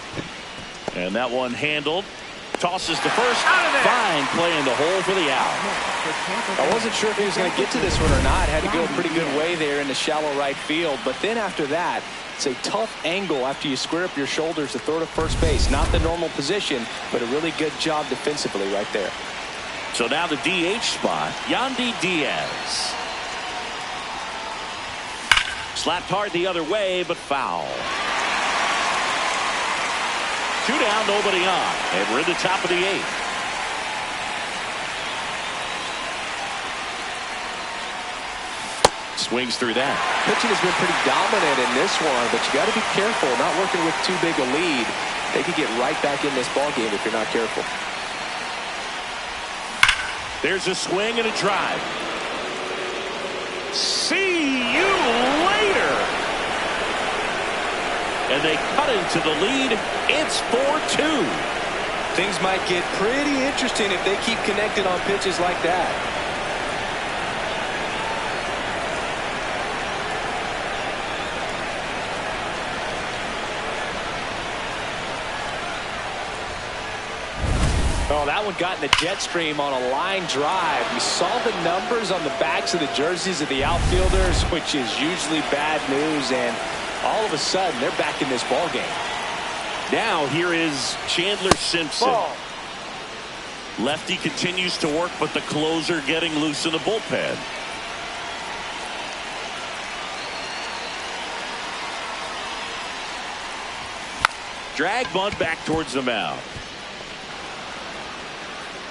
And that one handled. Tosses to first. Fine play in the hole for the out. I wasn't sure if he was going to get to this one or not. Had to go a pretty good way there in the shallow right field. But then after that, it's a tough angle after you square up your shoulders to throw to first base. Not the normal position, but a really good job defensively right there. So now the DH spot, Yandy Diaz. Slapped hard the other way, but foul. 2 down, nobody on, and we're in the top of the 8th. Swings through that. Pitching has been pretty dominant in this one, but you got to be careful, not working with too big a lead. They could get right back in this ball game if you're not careful. There's a swing and a drive. See you later. And they cut into the lead. It's 4-2. Things might get pretty interesting if they keep connected on pitches like that. Oh, that one got in the jet stream on a line drive. We saw the numbers on the backs of the jerseys of the outfielders, which is usually bad news, and all of a sudden they're back in this ball game. Now here is Chandler Simpson. Lefty continues to work, but the closer getting loose in the bullpen. Drag bunt back towards the mound.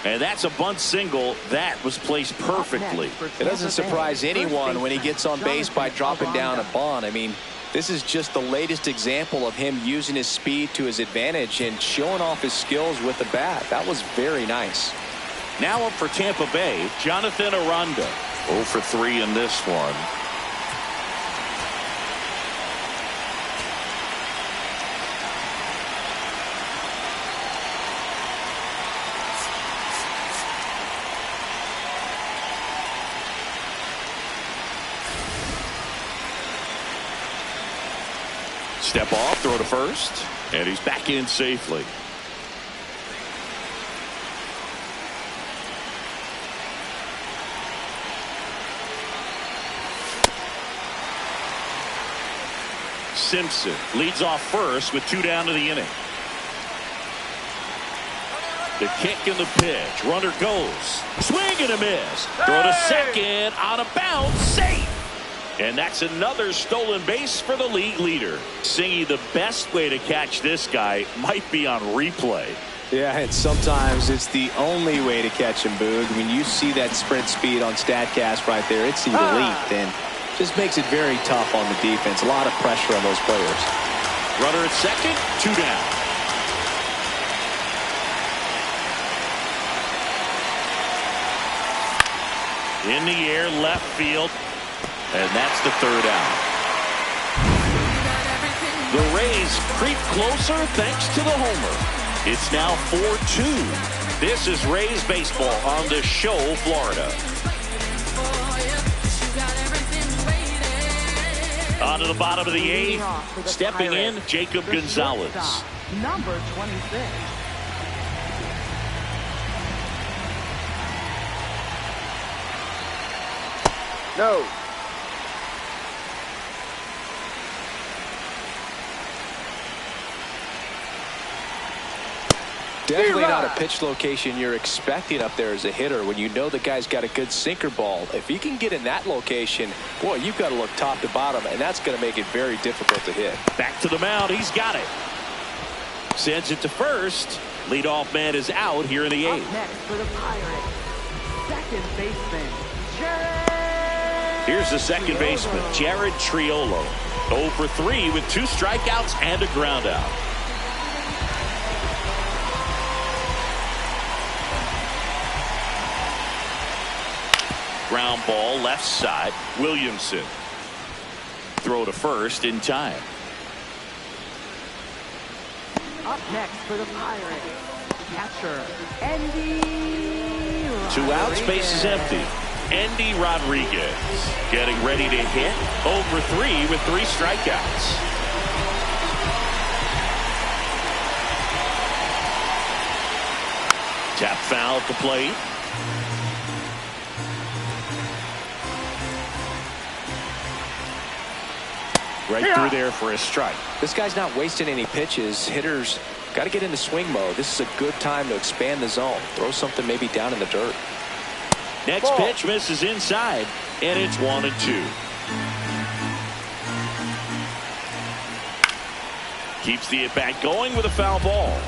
And that's a bunt single that was placed perfectly. It doesn't surprise anyone when he gets on base by dropping down a bunt. I mean, this is just the latest example of him using his speed to his advantage and showing off his skills with the bat. That was very nice. Now up for Tampa Bay, Jonathan Aranda. 0 for 3 in this one. Step off, throw to first, and he's back in safely. Simpson leads off first with 2 down to the inning. The kick and the pitch. Runner goes. Swing and a miss. Throw to second on a bounce. Safe. And that's another stolen base for the league leader. Singy, the best way to catch this guy might be on replay. Yeah, and sometimes it's the only way to catch him, Boog. When you see that sprint speed on StatCast right there, it's elite, and just makes it very tough on the defense. A lot of pressure on those players. Runner at second, 2 down. In the air, left field. And that's the 3rd out. The Rays creep closer thanks to the homer. It's now 4-2. This is Rays baseball on the Show, Florida. On to the bottom of the 8th. Stepping in, Jacob Gonzalez. Number 26. No. Definitely not a pitch location you're expecting up there as a hitter when you know the guy's got a good sinker ball. If he can get in that location, boy, you've got to look top to bottom, and that's going to make it very difficult to hit. Back to the mound. He's got it. Sends it to first. Leadoff man is out here in the 8th. Up next for the Pirates, second baseman, Jared. Here's the second baseman, Jared Triolo. 0 for 3 with 2 strikeouts and a ground out. Ground ball left side. Williamson. Throw to first in time. Up next for the Pirates, catcher, Endy. 2 outs, base is empty. Endy Rodriguez getting ready to hit. 0 for 3 with 3 strikeouts. Tap foul at the plate. Right through there for a strike. This guy's not wasting any pitches. Hitters got to get into swing mode. This is a good time to expand the zone. Throw something maybe down in the dirt. Next pitch misses inside, and it's 1-2. Keeps the at-bat going with a foul ball.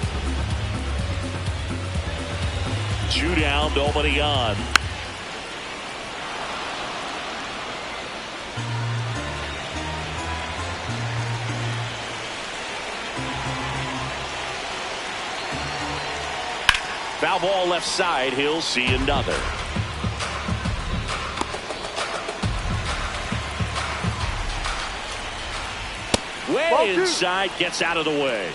2 down, nobody on. Foul ball left side. He'll see another. Way inside, gets out of the way.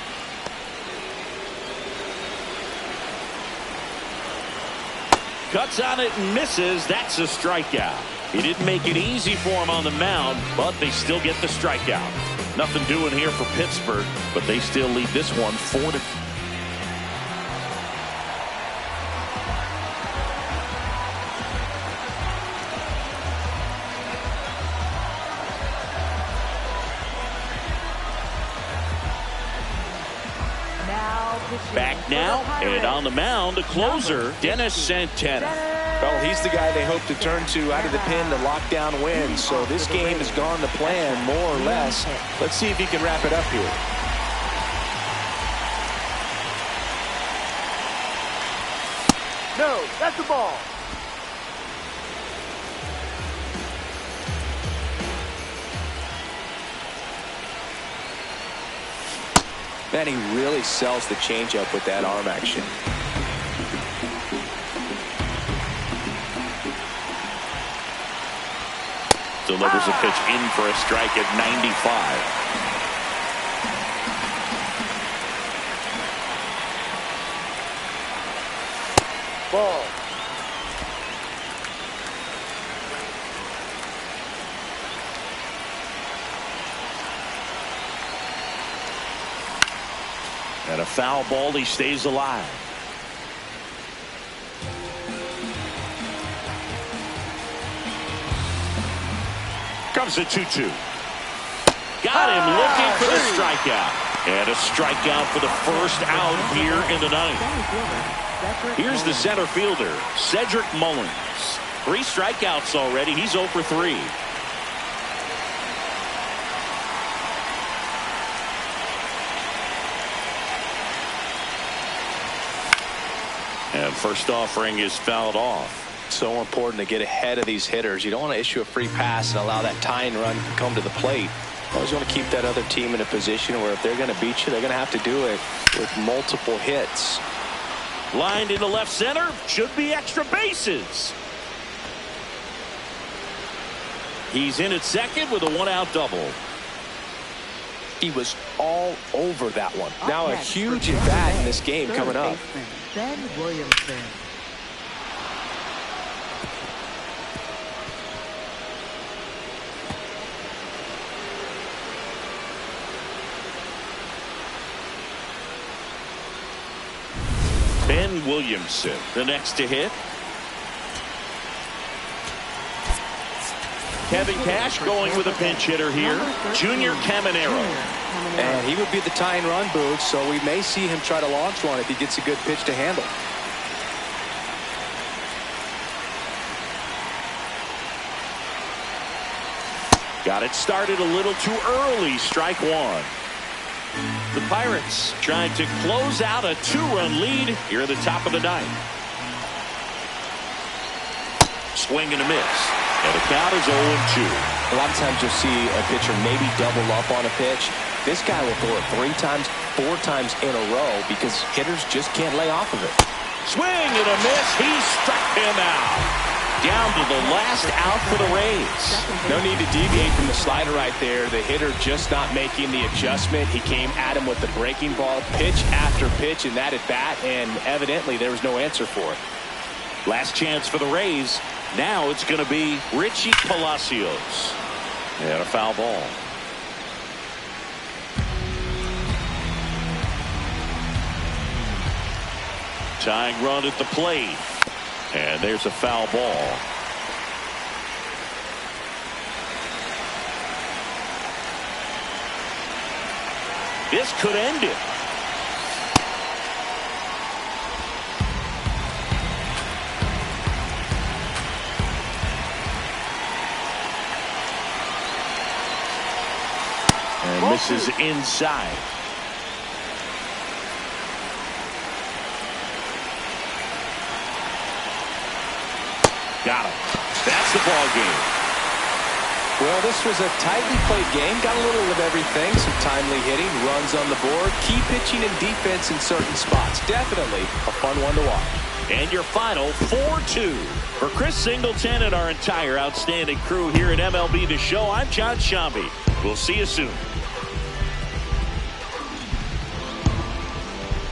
Cuts on it and misses. That's a strikeout. He didn't make it easy for him on the mound, but they still get the strikeout. Nothing doing here for Pittsburgh, but they still lead this one 4-2. Back now, and on the mound, a closer, Dennis Santana. Well, he's the guy they hope to turn to out of the pen to lock down wins. So this game has gone to plan, more or less. Let's see if he can wrap it up here. No, that's the ball. Man, he really sells the changeup with that arm action. Delivers a pitch in for a strike at 95. Ball. And a foul ball, he stays alive. Comes a 2-2. Got him looking for the strikeout. And a strikeout for the first out here in the 9th. Here's the center fielder, Cedric Mullins. 3 strikeouts already. He's 0 for 3. And first offering is fouled off. So important to get ahead of these hitters. You don't want to issue a free pass and allow that tying run to come to the plate. You always want to keep that other team in a position where if they're going to beat you, they're going to have to do it with multiple hits. Lined into left center. Should be extra bases. He's in at second with a 1-out double. He was all over that one. Up Now a next huge for at Tampa bat in Bay, this game third coming up. baseman, Ben Williamson. Ben Williamson, the next to hit. Kevin Cash going with a pinch hitter here. Junior Caminero. And he would be the tying run, Boog, so we may see him try to launch one if he gets a good pitch to handle. Got it started a little too early. Strike one. The Pirates trying to close out a 2-run lead here at the top of the ninth. Swing and a miss. And the count is 0-2. A lot of times you'll see a pitcher maybe double up on a pitch. This guy will throw it 3 times, 4 times in a row because hitters just can't lay off of it. Swing and a miss. He struck him out. Down to the last out for the Rays. No need to deviate from the slider right there. The hitter just not making the adjustment. He came at him with the breaking ball, pitch after pitch in that at bat, and evidently there was no answer for it. Last chance for the Rays. Now it's going to be Richie Palacios. And a foul ball. Tying run at the plate. And there's a foul ball. This could end it. And misses inside. Got him. That's the ball game. Well, this was a tightly played game. Got a little of everything. Some timely hitting, runs on the board, key pitching and defense in certain spots. Definitely a fun one to watch. And your final 4-2. For Chris Singleton and our entire outstanding crew here at MLB The Show, I'm John Shambi. We'll see you soon.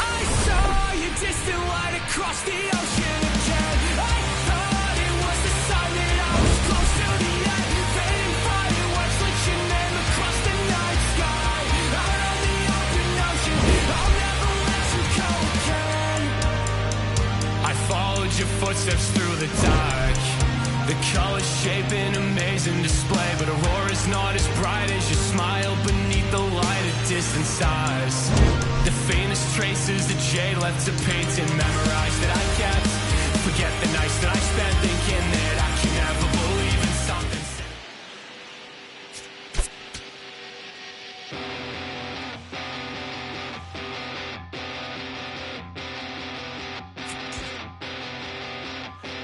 I saw you distant light across the ocean again. I thought it was the sign that I was close to the end. Fading fireworks lit your name across the night sky. Out on the open ocean, I'll never let you go again. I followed your footsteps through the dark. The colors shape an amazing display, but aurora's not as bright as your smile beneath the light of distant stars. The faintest traces of jade left to paint and memorize that I kept. Forget the nights that I spent thinking that I could never believe in something.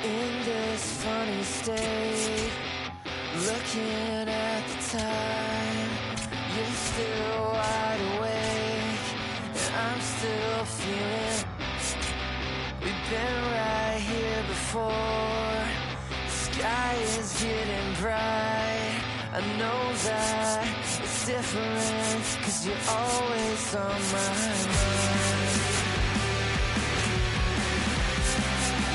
In this funny state, looking at the time, you're still wide awake, and I'm still feeling. We've been right here before. The sky is getting bright. I know that it's different, 'cause you're always on my mind.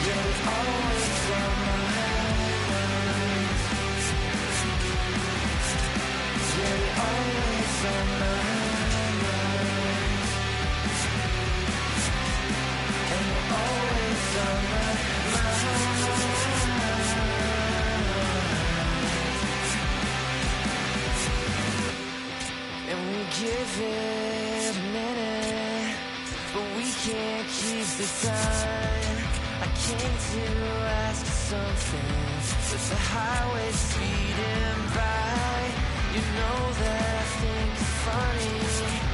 You're always on my mind. You're always on my mind. And you're always on my mind. And we give it a minute, but we can't keep the time. I came to ask you something, with the highway speeding by. You know that I think it's funny.